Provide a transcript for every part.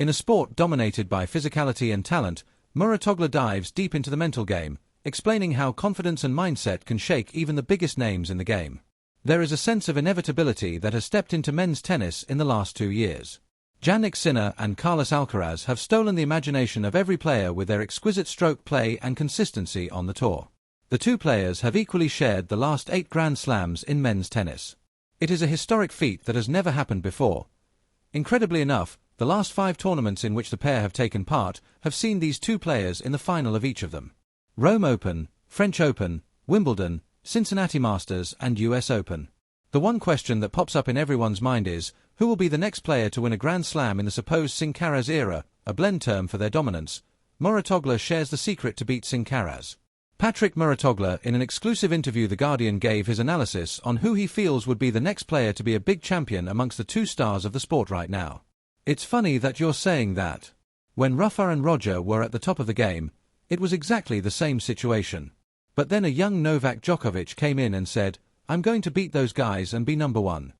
In a sport dominated by physicality and talent, Mouratoglou dives deep into the mental game, explaining how confidence and mindset can shake even the biggest names in the game. There is a sense of inevitability that has stepped into men's tennis in the last 2 years. Jannik and Carlos Alcaraz have stolen the imagination of every player with their exquisite stroke play and consistency on the tour. The two players have equally shared the last 8 Grand Slams in men's tennis. It is a historic feat that has never happened before. Incredibly enough, the last 5 tournaments in which the pair have taken part have seen these two players in the final of each of them. Rome Open, French Open, Wimbledon, Cincinnati Masters and US Open. The one question that pops up in everyone's mind is, who will be the next player to win a Grand Slam in the supposed Alcaraz era, a blend term for their dominance? Mouratoglou shares the secret to beat Alcaraz. Patrick Mouratoglou, in an exclusive interview The Guardian, gave his analysis on who he feels would be the next player to be a big champion amongst the 2 stars of the sport right now. It's funny that you're saying that. When Rafa and Roger were at the top of the game, it was exactly the same situation. But then a young Novak Djokovic came in and said, "I'm going to beat those guys and be number 1."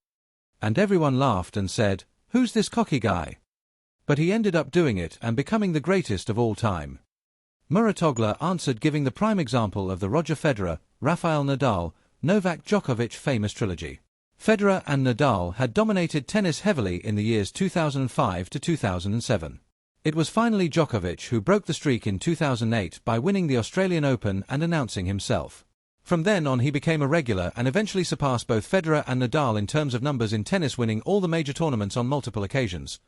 And everyone laughed and said, "Who's this cocky guy?" But he ended up doing it and becoming the greatest of all time. Mouratoglou answered, giving the prime example of the Roger Federer, Rafael Nadal, Novak Djokovic famous trilogy. Federer and Nadal had dominated tennis heavily in the years 2005 to 2007. It was finally Djokovic who broke the streak in 2008 by winning the Australian Open and announcing himself. From then on he became a regular and eventually surpassed both Federer and Nadal in terms of numbers in tennis, winning all the major tournaments on multiple occasions.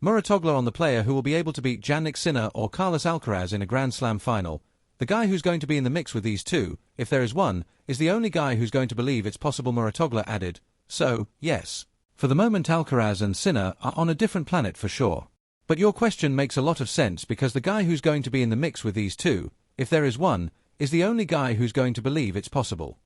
Mouratoglou on the player who will be able to beat Jannik or Carlos Alcaraz in a Grand Slam final. The guy who's going to be in the mix with these two, if there is one, is the only guy who's going to believe it's possible, Mouratoglou added. So, yes. For the moment Alcaraz and Sinner are on a different planet for sure. But your question makes a lot of sense because the guy who's going to be in the mix with these two, if there is one, is the only guy who's going to believe it's possible.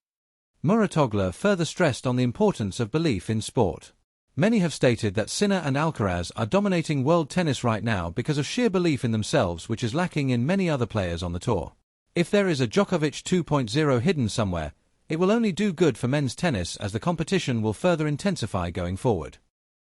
Mouratoglou further stressed on the importance of belief in sport. Many have stated that Sinner and Alcaraz are dominating world tennis right now because of sheer belief in themselves, which is lacking in many other players on the tour. If there is a Djokovic 2.0 hidden somewhere, it will only do good for men's tennis as the competition will further intensify going forward.